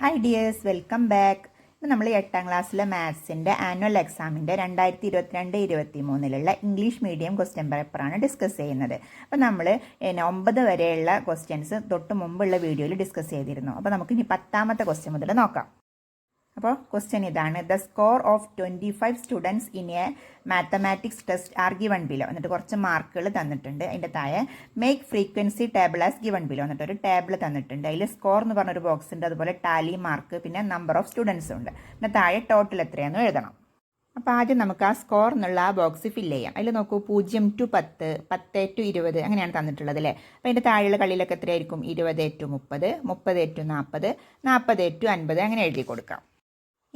Hi dears, welcome back. ഇന്ന് നമ്മൾ 8ാം ക്ലാസ്സിലെ മാത്സിൻ്റെ ആനുവൽ എക്സാമിൻ്റെ 2022-23 ഇംഗ്ലീഷ് മീഡിയം ക്വസ്റ്റ്യൻ പേപ്പറാണ് ഡിസ്കസ് ചെയ്യുന്നത്. അപ്പോൾ നമ്മൾ 9 വരെയുള്ള ക്വസ്റ്റ്യൻസ് തൊട്ട് മുമ്പുള്ള വീഡിയോയിൽ ഡിസ്കസ് ചെയ്തിരുന്നു. അപ്പോൾ നമുക്കിനി 10ാമത്തെ ക്വസ്റ്റ്യൻ മുതൽ നോക്കാം. അപ്പോൾ ക്വസ്റ്റ്യൻ ഇതാണ്: the score of 25 students in A mathematics test are given below. എന്നിട്ട് കുറച്ച് മാർക്കുകൾ തന്നിട്ടുണ്ട്. അതിൻ്റെ താഴെ make frequency table as given below എന്നിട്ട് ഒരു ടേബിൾ തന്നിട്ടുണ്ട്. അതിൽ സ്കോർ എന്ന് പറഞ്ഞൊരു ബോക്സ് ഉണ്ട്, അതുപോലെ ടാലി മാർക്ക്, പിന്നെ നമ്പർ ഓഫ് സ്റ്റുഡൻസ് ഉണ്ട്. പിന്നെ താഴെ ടോട്ടൽ എത്രയാണെന്ന് എഴുതണം. അപ്പോൾ ആദ്യം നമുക്ക് ആ സ്കോർ എന്നുള്ള ആ ബോക്സ് ഫില്ല് ചെയ്യാം. അതിൽ നോക്കൂ, 0 to 10, 10 to 20 അങ്ങനെയാണ് തന്നിട്ടുള്ളത് അല്ലേ. അപ്പോൾ അതിൻ്റെ താഴെയുള്ള കളിയിലൊക്കെ എത്രയായിരിക്കും? 20 to 30, 30 to 40, 40 to 50 അങ്ങനെ എഴുതി കൊടുക്കാം.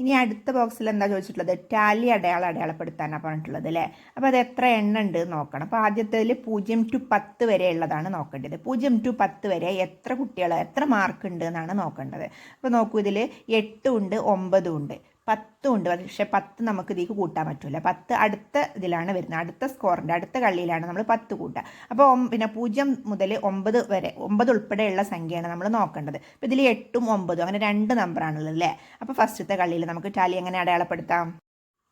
ഇനി അടുത്ത ബോക്സിൽ എന്താ ചോദിച്ചിട്ടുള്ളത്? ടാലി അടയാളപ്പെടുത്താനാണ് പറഞ്ഞിട്ടുള്ളത് അല്ലേ. അപ്പോൾ അത് എത്ര എണ്ണം ഉണ്ട് നോക്കണം. അപ്പോൾ ആദ്യത്തേതിൽ 0 to 10 വരെ ഉള്ളതാണ് നോക്കേണ്ടത്. 0 to 10 വരെ എത്ര കുട്ടികൾ എത്ര മാർക്ക് ഉണ്ട് എന്നാണ് നോക്കേണ്ടത്. അപ്പോൾ നോക്കൂ, ഇതിൽ 8 ഉണ്ട്, 9 ഉണ്ട്, 10 ഉണ്ട്. പക്ഷേ 10 നമുക്ക് ഇതിലേക്ക് കൂട്ടാൻ പറ്റില്ല. 10 അടുത്ത ഇതിലാണ് വരുന്നത്, അടുത്ത സ്കോറിൻ്റെ അടുത്ത കളിയിലാണ് നമ്മൾ 10 കൂട്ടുക. അപ്പോൾ പിന്നെ 0 മുതൽ 9 വരെ 9 ഉൾപ്പെടെയുള്ള സംഖ്യയാണ് നമ്മൾ നോക്കേണ്ടത്. അപ്പോൾ ഇതിൽ 8ഉം 9ഉം അങ്ങനെ 2 നമ്പറാണുള്ളത് അല്ലേ. അപ്പോൾ ഫസ്റ്റത്തെ കളിയിൽ നമുക്ക് ടാലി എങ്ങനെ അടയാളപ്പെടുത്താം?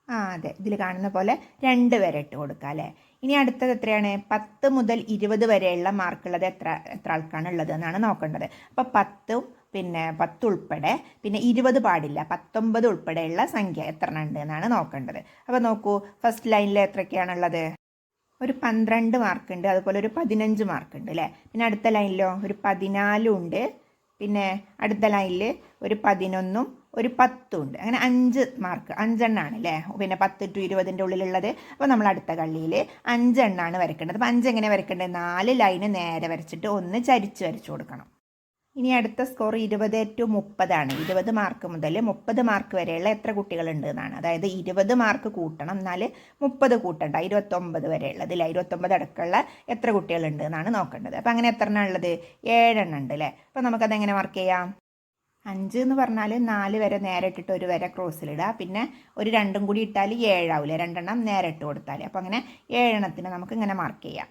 അതെ, ഇതിൽ കാണുന്ന പോലെ 2 വരെ ഇട്ട് കൊടുക്കാം അല്ലേ. ഇനി അടുത്തത് എത്രയാണ്? 10 മുതൽ 20 വരെയുള്ള മാർക്കുള്ളത് എത്ര ആൾക്കാണ് ഉള്ളത് എന്നാണ് നോക്കേണ്ടത്. അപ്പോൾ 10ഉം പിന്നെ 10 ഉൾപ്പെടെ പിന്നെ 20 പാടില്ല, 19 ഉൾപ്പെടെയുള്ള സംഖ്യ എത്ര ഉണ്ട് എന്നാണ് നോക്കേണ്ടത്. അപ്പോൾ നോക്കൂ, ഫസ്റ്റ് ലൈനിൽ എത്രയൊക്കെയാണുള്ളത്? ഒരു 12 മാർക്കുണ്ട്, അതുപോലെ ഒരു 15 മാർക്കുണ്ട് അല്ലേ. പിന്നെ അടുത്ത ലൈനിലോ ഒരു 14 ഉണ്ട്, പിന്നെ അടുത്ത ലൈനിൽ ഒരു 11ഉം ഒരു 10ഉം ഉണ്ട്. അങ്ങനെ 5 മാർക്ക്, 5 എണ്ണമാണ് അല്ലേ. പിന്നെ 10 to 20 ഉള്ളിലുള്ളത്. അപ്പോൾ നമ്മൾ അടുത്ത കളിയിൽ 5 എണ്ണമാണ് വരയ്ക്കേണ്ടത്. അപ്പോൾ 5 എങ്ങനെ വരയ്ക്കേണ്ടത്? 4 ലൈന് നേരെ വരച്ചിട്ട് ഒന്ന് ചരിച്ച് വരച്ചു കൊടുക്കണം. ഇനി അടുത്ത സ്കോർ 20 to 30 ആണ്. 20 മാർക്ക് മുതൽ 30 മാർക്ക് വരെയുള്ള എത്ര കുട്ടികളുണ്ട് എന്നാണ്. അതായത് 20 മാർക്ക് കൂട്ടണം, എന്നാൽ 30 കൂട്ടണ്ട, 29 വരെയുള്ളത് അല്ലേ. 29 അടക്കമുള്ള എത്ര കുട്ടികളുണ്ട് എന്നാണ് നോക്കേണ്ടത്. അപ്പോൾ അങ്ങനെ എത്ര എണ്ണം ഉള്ളത്? 7 എണ്ണം ഉണ്ട് അല്ലേ. അപ്പോൾ നമുക്കതെങ്ങനെ മാർക്ക് ചെയ്യാം? 5 എന്ന് പറഞ്ഞാൽ 4 വരെ നേരെ ഇട്ടിട്ട് ഒരു വരെ ക്രോസിലിടുക, പിന്നെ ഒരു 2ഉം കൂടി ഇട്ടാൽ 7 ആവില്ലേ, 2 എണ്ണം നേരെ ഇട്ട് കൊടുത്താൽ. അപ്പോൾ അങ്ങനെ 7 എണ്ണത്തിന് നമുക്ക് ഇങ്ങനെ മാർക്ക് ചെയ്യാം.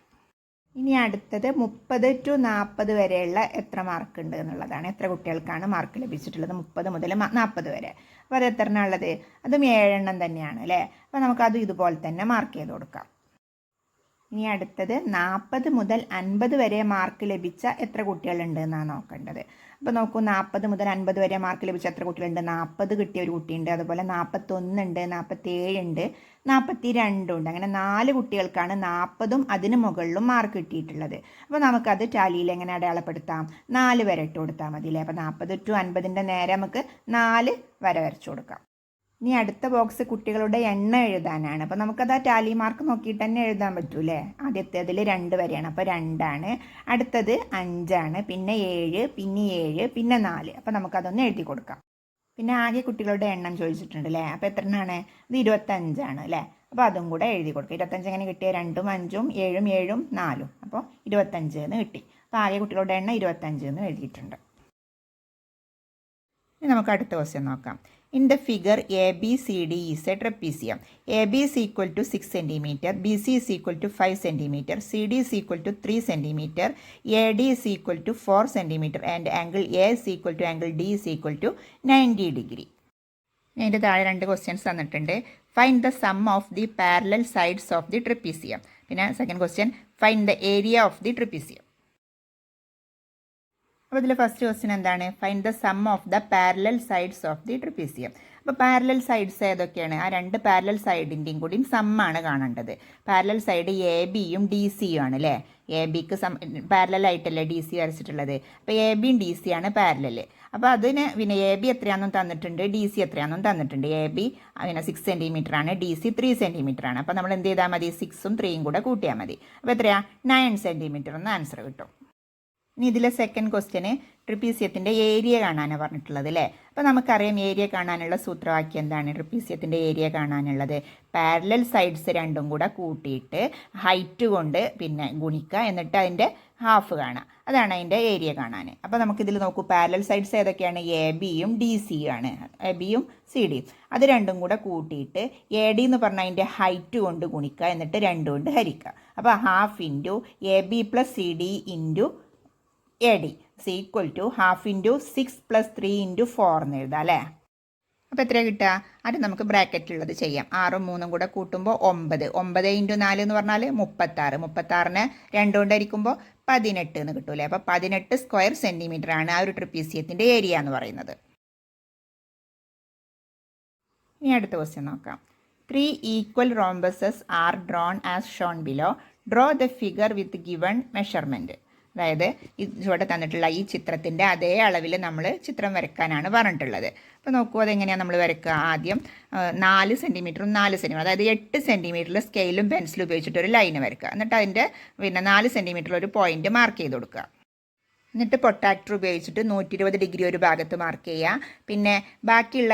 ഇനി അടുത്തത് 30 to 40 വരെയുള്ള എത്ര മാർക്ക് ഉണ്ട് എന്നുള്ളതാണ്. എത്ര കുട്ടികൾക്കാണ് മാർക്ക് ലഭിച്ചിട്ടുള്ളത് 30 മുതൽ 40 വരെ. അപ്പോൾ അത് എത്ര എണ്ണം ഉള്ളത്? അതും 7 എണ്ണം തന്നെയാണ് അല്ലേ. അപ്പോൾ നമുക്കത് ഇതുപോലെ തന്നെ മാർക്ക് ചെയ്ത് കൊടുക്കാം. ഇനി അടുത്തത് 40 മുതൽ 50 വരെ മാർക്ക് ലഭിച്ച എത്ര കുട്ടികളുണ്ട് എന്നാണ് നോക്കേണ്ടത്. അപ്പോൾ നോക്കൂ, 40 മുതൽ 50 വരെ മാർക്ക് ലഭിച്ച എത്ര കുട്ടികളുണ്ട്? 40 കിട്ടിയ ഒരു കുട്ടിയുണ്ട്, അതുപോലെ 41 ഉണ്ട്, 47 ഉണ്ട്, 42 ഉണ്ട്. അങ്ങനെ 4 കുട്ടികൾക്കാണ് 40ഉം അതിന് മുകളിലും മാർക്ക് കിട്ടിയിട്ടുള്ളത്. അപ്പോൾ നമുക്കത് ടാലിയിൽ എങ്ങനെ അടയാളപ്പെടുത്താം? 4 വരെ ഇട്ട് കൊടുത്താൽ മതി അല്ലേ. അപ്പോൾ 40 to 50ൻ്റെ നേരെ നമുക്ക് 4 വര വരച്ചു കൊടുക്കാം. ഇനി അടുത്ത ബോക്സ് കുട്ടികളുടെ എണ്ണം എഴുതാനാണ്. അപ്പോൾ നമുക്കത് ആ ടാലി മാർക്ക് നോക്കിയിട്ട് തന്നെ എഴുതാൻ പറ്റൂലേ. ആദ്യത്തേതിൽ 2 വരെയാണ്, അപ്പോൾ 2 ആണ്. അടുത്തത് 5 ആണ്, പിന്നെ 7, പിന്നെ 7, പിന്നെ 4. അപ്പോൾ നമുക്കതൊന്ന് എഴുതി കൊടുക്കാം. പിന്നെ ആകെ കുട്ടികളുടെ എണ്ണം ചോദിച്ചിട്ടുണ്ട് അല്ലേ. അപ്പോൾ എത്ര എണ്ണമാണ്? ഇത് 25 ആണ് അല്ലേ. അപ്പോൾ അതും കൂടെ എഴുതി കൊടുക്കുക. 25 എങ്ങനെ കിട്ടിയ? 2ഉം 5ഉം 7ഉം 7ഉം 4ഉം, അപ്പോൾ 25 എന്ന് കിട്ടി. അപ്പോൾ ആകെ കുട്ടികളുടെ എണ്ണം 25 എന്ന് എഴുതിയിട്ടുണ്ട്. ഇനി നമുക്ക് അടുത്ത ക്വസ്റ്റ്യൻ നോക്കാം. In the figure ABCD is a trapezium. AB is equal to 6 cm, BC is equal to 5 cm, CD is equal to 3 cm, AD is equal to 4 cm and angle A is equal to angle D is equal to 90 degree. ഇതിൻ്റെ താഴെ 2 questions തന്നിട്ടുണ്ട്. Find the sum of the parallel sides of the trapezium. പിന്നെ second question, find the area of the trapezium. അപ്പോൾ ഇതിൽ first question എന്താണ്? Find the sum of the parallel sides of the trapezium. അപ്പോൾ parallel sides ഏതൊക്കെയാണ്? ആ 2 parallel സൈഡിൻ്റെയും കൂടിയും സമ്മാണ് കാണേണ്ടത്. Parallel side AB-യും DC-യും ആണ് അല്ലേ. AB-ക്ക് പാരലൽ ആയിട്ടല്ലേ DC വരച്ചിട്ടുള്ളത്. അപ്പോൾ AB-യും DC-യാണ് പാരലൽ. അപ്പോൾ അതിന് പിന്നെ AB എത്രയാണെന്നും തന്നിട്ടുണ്ട്, DC എത്രയാണെന്നും തന്നിട്ടുണ്ട്. AB പിന്നെ 6 cm ആണ്, DC 3 cm ആണ്. അപ്പോൾ നമ്മൾ എന്ത് ചെയ്താൽ മതി? 6ഉം 3ഉം കൂടെ കൂട്ടിയാൽ മതി. അപ്പോൾ എത്രയാണ്? 9 cm എന്ന് ആൻസർ കിട്ടും. ഇനി ഇതിലെ സെക്കൻഡ് ക്വസ്റ്റ്യന് ട്രപ്പീസിയത്തിൻ്റെ ഏരിയ കാണാനാണ് പറഞ്ഞിട്ടുള്ളത് അല്ലേ. അപ്പോൾ നമുക്കറിയാം ഏരിയ കാണാനുള്ള സൂത്രവാക്യം എന്താണ്? ട്രപ്പീസിയത്തിൻ്റെ ഏരിയ കാണാനുള്ളത് പാരലൽ സൈഡ്സ് 2ഉം കൂടെ കൂട്ടിയിട്ട് ഹൈറ്റ് കൊണ്ട് പിന്നെ ഗുണിക്കുക, എന്നിട്ട് അതിൻ്റെ ഹാഫ് കാണുക. അതാണ് അതിൻ്റെ ഏരിയ കാണാൻ. അപ്പോൾ നമുക്കിതിൽ നോക്കൂ, പാരലൽ സൈഡ്സ് ഏതൊക്കെയാണ്? AB-യും DC-യും ആണ്, AB-യും CD-യും. അത് 2ഉം കൂടെ കൂട്ടിയിട്ട് AD എന്ന് പറഞ്ഞാൽ അതിൻ്റെ ഹൈറ്റ് കൊണ്ട് ഗുണിക്കുക, എന്നിട്ട് 2 കൊണ്ട് ഹരിക്കുക. അപ്പോൾ ½ into AB + CD into AD is equal to 1/2 into 6 plus 3 into 4 എന്ന് എഴുതാം അല്ലേ. അപ്പോൾ എത്രയാണ് കിട്ടുക? അത് നമുക്ക് ബ്രാക്കറ്റിലുള്ളത് ചെയ്യാം. 6ഉം 3ഉം കൂടെ കൂട്ടുമ്പോൾ 9. 9 ഇൻറ്റു 4 എന്ന് പറഞ്ഞാൽ 36. 36നെ 2 കൊണ്ട് ഹരിക്കുമ്പോൾ 18 എന്ന് കിട്ടൂലേ. അപ്പോൾ 18 സ്ക്വയർ സെൻറ്റിമീറ്റർ ആണ് ആ ഒരു ട്രപ്പീസിയത്തിൻ്റെ ഏരിയ എന്ന് പറയുന്നത്. ഇനി അടുത്ത ക്വസ്റ്റ്യൻ നോക്കാം. 3 equal rhombuses are drawn as shown below. Draw the figure with given measurement. അതായത് ഇവിടെ തന്നിട്ടുള്ള ഈ ചിത്രത്തിൻ്റെ അതേ അളവിൽ നമ്മൾ ചിത്രം വരയ്ക്കാനാണ് പറഞ്ഞിട്ടുള്ളത്. അപ്പോൾ നോക്കൂ അതെങ്ങനെയാണ് നമ്മൾ വരയ്ക്കുക. ആദ്യം 4 സെൻറ്റിമീറ്ററും 4 സെൻറ്റിമീറ്റർ, അതായത് 8 സെൻറ്റിമീറ്ററിൽ സ്കെയിലും പെൻസിലും ഉപയോഗിച്ചിട്ട് ഒരു ലൈന് വരയ്ക്കുക. എന്നിട്ട് അതിൻ്റെ 4 സെൻറ്റിമീറ്ററിൽ ഒരു പോയിന്റ് മാർക്ക് ചെയ്ത് കൊടുക്കുക. എന്നിട്ട് പൊട്ടാക്ടർ ഉപയോഗിച്ചിട്ട് 120 ഡിഗ്രി ഒരു ഭാഗത്ത് മാർക്ക് ചെയ്യുക. പിന്നെ ബാക്കിയുള്ള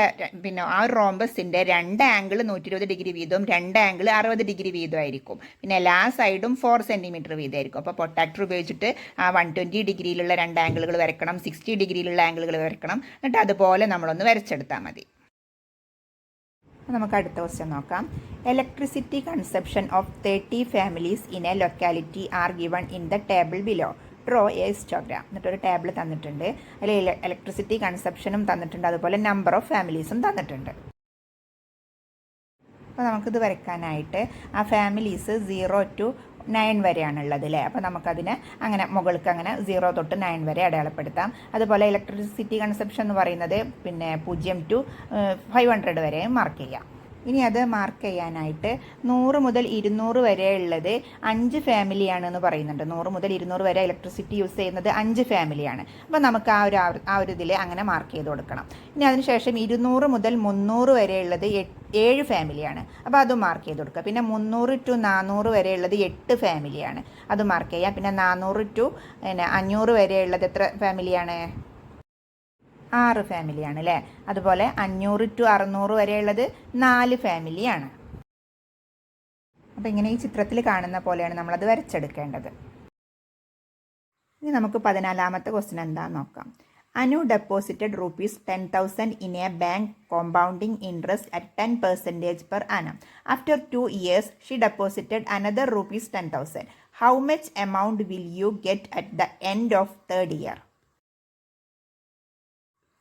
ആ റോംബസിൻ്റെ 2 ആംഗിൾ 120 ഡിഗ്രി വീതവും 2 ആംഗിൾ 60 ഡിഗ്രി വീതമായിരിക്കും. പിന്നെ എല്ലാ സൈഡും 4 സെൻറ്റിമീറ്റർ വീതമായിരിക്കും. അപ്പോൾ പൊട്ടാക്ടർ ഉപയോഗിച്ചിട്ട് 120 ഡിഗ്രിയിലുള്ള 2 ആംഗിളുകൾ വരയ്ക്കണം, 60 ഡിഗ്രിയിലുള്ള ആംഗിളുകൾ വരയ്ക്കണം. എന്നിട്ട് അതുപോലെ നമ്മളൊന്ന് വരച്ചെടുത്താൽ മതി. നമുക്ക് അടുത്ത ക്വസ്റ്റ്യൻ നോക്കാം. Electricity consumption of 30 families in A locality are given in the table below. Draw A histogram. എന്നിട്ടൊരു ടേബിൾ തന്നിട്ടുണ്ട്. അതിൽ ഇലക്ട്രിസിറ്റി കൺസപ്ഷനും തന്നിട്ടുണ്ട്, അതുപോലെ നമ്പർ ഓഫ് ഫാമിലീസും തന്നിട്ടുണ്ട്. അപ്പോൾ നമുക്കിത് വരയ്ക്കാനായിട്ട് ആ ഫാമിലീസ് 0 to 9 വരെയാണുള്ളത് അല്ലേ. അപ്പോൾ നമുക്കതിന് അങ്ങനെ മുകൾക്ക് അങ്ങനെ 0 തൊട്ട് 9 വരെ അടയാളപ്പെടുത്താം. അതുപോലെ ഇലക്ട്രിസിറ്റി കൺസപ്ഷൻ എന്ന് പറയുന്നത് 0 to 500 വരെ മാർക്ക് ചെയ്യാം. ഇനി അത് മാർക്ക് ചെയ്യാനായിട്ട് 100 മുതൽ 200 വരെ ഉള്ളത് 5 ഫാമിലിയാണെന്ന് പറയുന്നുണ്ട്. 100 മുതൽ 200 വരെ ഇലക്ട്രിസിറ്റി യൂസ് ചെയ്യുന്നത് 5 ഫാമിലിയാണ്. അപ്പോൾ നമുക്ക് ആ ഒരു ഇതിൽ അങ്ങനെ മാർക്ക് ചെയ്ത് കൊടുക്കണം. ഇനി അതിനുശേഷം 200 മുതൽ 300 വരെ ഉള്ളത് 7 ഫാമിലിയാണ്. അപ്പോൾ അത് മാർക്ക് ചെയ്ത് കൊടുക്കുക. പിന്നെ 300 to 400 വരെ ഉള്ളത് 8 ഫാമിലിയാണ്, അത് മാർക്ക് ചെയ്യാം. പിന്നെ 400 to 500 വരെ ഉള്ളത് എത്ര ഫാമിലിയാണ്? 6 ഫാമിലിയാണ് അല്ലേ. അതുപോലെ 500 to 600 വരെയുള്ളത് 4 ഫാമിലിയാണ്. അപ്പോൾ ഇങ്ങനെ ഈ ചിത്രത്തിൽ കാണുന്ന പോലെയാണ് നമ്മളത് വരച്ചെടുക്കേണ്ടത്. ഇനി നമുക്ക് 14ാമത്തെ ക്വസ്റ്റ്യൻ എന്താണെന്ന് നോക്കാം. Anu deposited ₹10,000 in A bank compounding interest at 10% per annum. After 2 years, she deposited another ₹10,000. How much amount will you get at the end of 3rd year?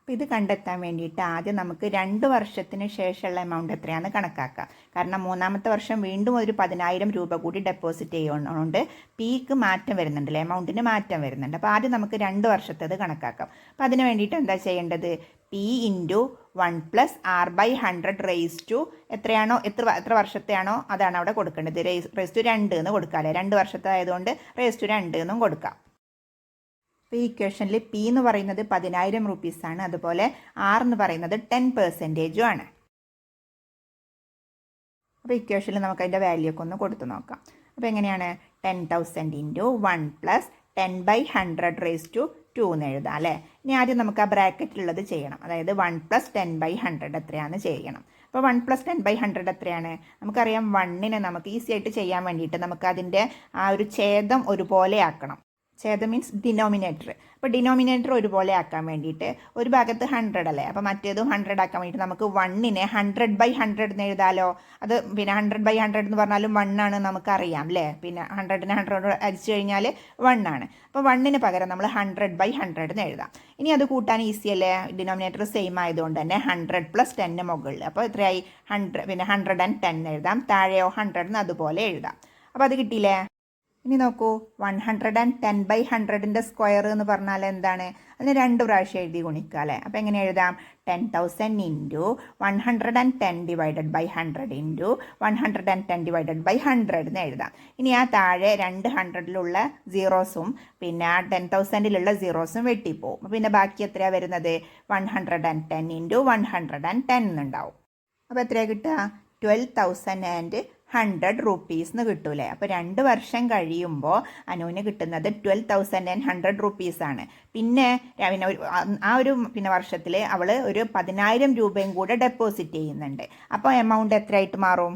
അപ്പോൾ ഇത് കണ്ടെത്താൻ വേണ്ടിയിട്ട് ആദ്യം നമുക്ക് 2 വർഷത്തിന് ശേഷമുള്ള എമൗണ്ട് എത്രയാണെന്ന് കണക്കാക്കാം. കാരണം 3ാമത്തെ വർഷം വീണ്ടും ഒരു 10,000 രൂപ കൂടി ഡെപ്പോസിറ്റ് ചെയ്യുന്നതുകൊണ്ട് പിക്ക് മാറ്റം വരുന്നുണ്ടല്ലോ, എമൗണ്ടിന് മാറ്റം വരുന്നുണ്ട്. അപ്പോൾ ആദ്യം നമുക്ക് 2 വർഷത്തേത് കണക്കാക്കാം. അപ്പോൾ അതിന് വേണ്ടിയിട്ട് എന്താ ചെയ്യേണ്ടത്? P × 1 + R/100 റേസ് ടു എത്രയാണോ എത്ര വർഷത്തെയാണോ അതാണ് അവിടെ കൊടുക്കേണ്ടത്. റേസ് ടു 2 എന്ന് കൊടുക്കാം അല്ലേ. 2 വർഷത്തെ ആയതുകൊണ്ട് റേസ് ടു 2 എന്നും കൊടുക്കാം. അപ്പോൾ ഈ ഇക്വേഷനിൽ P എന്ന് പറയുന്നത് 10,000 റുപ്പീസാണ്, അതുപോലെ R എന്ന് പറയുന്നത് 10% ആണ്. അപ്പോൾ ഇക്വേഷനിൽ നമുക്ക് അതിൻ്റെ വാല്യൂ ഒക്കെ ഒന്ന് കൊടുത്തു നോക്കാം. അപ്പോൾ എങ്ങനെയാണ്? 10,000 × 1 + 10/100 റേസ് ടു 2 എന്ന് എഴുതാം അല്ലേ. ഇനി ആദ്യം നമുക്ക് ആ ബ്രാക്കറ്റിലുള്ളത് ചെയ്യണം. അതായത് 1 + 10/100 എത്രയാണെന്ന് ചെയ്യണം. അപ്പോൾ 1 + 10/100 എത്രയാണ്? നമുക്കറിയാം 1നെ നമുക്ക് ഈസി ആയിട്ട് ചെയ്യാൻ വേണ്ടിയിട്ട് നമുക്ക് അതിൻ്റെ ആ ഒരു ഛേദം ഒരുപോലെ ആക്കണം. ഛേദം മീൻസ് ഡിനോമിനേറ്റർ. അപ്പോൾ ഡിനോമിനേറ്റർ ഒരുപോലെ ആക്കാൻ വേണ്ടിയിട്ട് ഒരു ഭാഗത്ത് 100 അല്ലേ, അപ്പോൾ മറ്റേതും 100 ആക്കാൻ വേണ്ടിയിട്ട് നമുക്ക് 1നെ 100/100 എന്ന് എഴുതാലോ. അത് പിന്നെ 100/100 എന്ന് പറഞ്ഞാലും 1 ആണ് നമുക്കറിയാം അല്ലേ. പിന്നെ 100നെ 100 അടിച്ചു കഴിഞ്ഞാൽ 1 ആണ്. അപ്പോൾ 1ന് പകരം നമ്മൾ 100/100 എന്ന് എഴുതാം. ഇനി അത് കൂട്ടാൻ ഈസി അല്ലേ, ഡിനോമിനേറ്റർ സെയിം ആയതുകൊണ്ട് തന്നെ 100 + 10 മുകളിൽ. അപ്പോൾ എത്രയായി? 100, പിന്നെ 110 എഴുതാം. താഴെയോ 100 എന്ന് അതുപോലെ എഴുതാം. അപ്പോൾ അത് കിട്ടിയില്ലേ? ഇനി നോക്കൂ, 110/100ൻ്റെ സ്ക്വയർ എന്ന് പറഞ്ഞാൽ എന്താണ്? അതിന് 2 പ്രാവശ്യം എഴുതി ഗുണിക്കുക അല്ലേ. അപ്പോൾ എങ്ങനെ എഴുതാം? 10,000 × 110 ഡിവൈഡഡ് ബൈ 100 × 110 ഡിവൈഡഡ് ബൈ 100 എന്ന് എഴുതാം. ഇനി ആ താഴെ 200ലുള്ള സീറോസും പിന്നെ ആ 10,000ലുള്ള സീറോസും വെട്ടിപ്പോവും. പിന്നെ ബാക്കി എത്രയാണ് വരുന്നത്? 110 × 110 എന്നുണ്ടാവും. അപ്പോൾ എത്രയാണ് കിട്ടുക? 12,100 റുപ്പീസ് എന്ന് കിട്ടൂലേ. അപ്പോൾ 2 വർഷം കഴിയുമ്പോൾ അനുവിന് കിട്ടുന്നത് 12,100 റുപ്പീസാണ്. പിന്നെ ആ ഒരു വർഷത്തിൽ അവൾ ഒരു 10,000 രൂപയും കൂടെ ഡെപ്പോസിറ്റ് ചെയ്യുന്നുണ്ട്. അപ്പോൾ എമൗണ്ട് എത്രയായിട്ട് മാറും?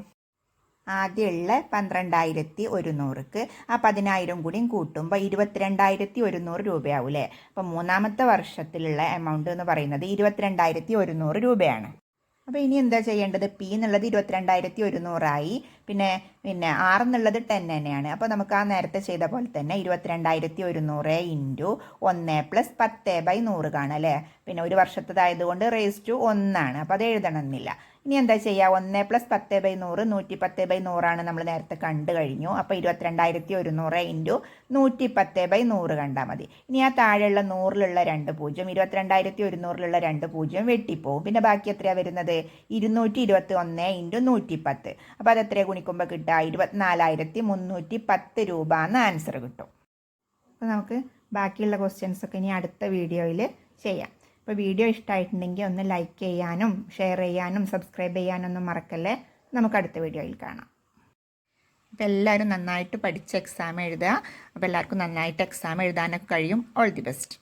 ആദ്യമുള്ള 12,100ക്ക് ആ 10,000 കൂടിയും കൂട്ടുമ്പോൾ 22,100 രൂപയാവും അല്ലേ. അപ്പോൾ 3ാമത്തെ വർഷത്തിലുള്ള എമൗണ്ട് എന്ന് പറയുന്നത് 22,100 രൂപയാണ്. അപ്പോൾ ഇനി എന്താ ചെയ്യേണ്ടത്? പി എന്നുള്ളത് 22,100ആയി. പിന്നെ 6 എന്നുള്ളത് 10 തന്നെയാണ്. അപ്പോൾ നമുക്ക് ആ നേരത്തെ ചെയ്ത പോലെ തന്നെ 22,100 ഇൻറ്റു 1+10/100 കാണാം അല്ലേ? പിന്നെ ഒരു വർഷത്തതായതുകൊണ്ട് റേസ് ടു 1 അപ്പോൾ അത് എഴുതണമെന്നില്ല. ഇനി എന്താ ചെയ്യുക? 1+10/100 110/100 നമ്മൾ നേരത്തെ കണ്ടു കഴിഞ്ഞു. അപ്പോൾ 22,100 ഇൻറ്റു 110/100 കണ്ടാൽ മതി. ഇനി ആ താഴെയുള്ള 100ലുള്ള 2 പൂജ്യം 22,100ലുള്ള 2 പൂജ്യം വെട്ടിപ്പോവും. പിന്നെ ബാക്കി എത്രയാണ് വരുന്നത്? 221 ഇൻറ്റു 110. അപ്പോൾ അത് എത്രയാണ് ഗുണിക്കുമ്പോൾ കിട്ടുക? 24,310 രൂപ എന്ന് ആൻസർ കിട്ടും. അപ്പോൾ നമുക്ക് ബാക്കിയുള്ള ക്വസ്റ്റ്യൻസ് ഒക്കെ ഇനി അടുത്ത വീഡിയോയിൽ ചെയ്യാം. അപ്പോൾ വീഡിയോ ഇഷ്ടമായിട്ടുണ്ടെങ്കിൽ ഒന്ന് ലൈക്ക് ചെയ്യാനും ഷെയർ ചെയ്യാനും സബ്സ്ക്രൈബ് ചെയ്യാനൊന്നും മറക്കല്ലേ. നമുക്ക് അടുത്ത വീഡിയോയിൽ കാണാം. അപ്പോൾ എല്ലാവരും നന്നായിട്ട് പഠിച്ച് എക്സാം എഴുതുക. അപ്പോൾ എല്ലാവർക്കും നന്നായിട്ട് എക്സാം എഴുതാനൊക്കെ കഴിയും. All the best.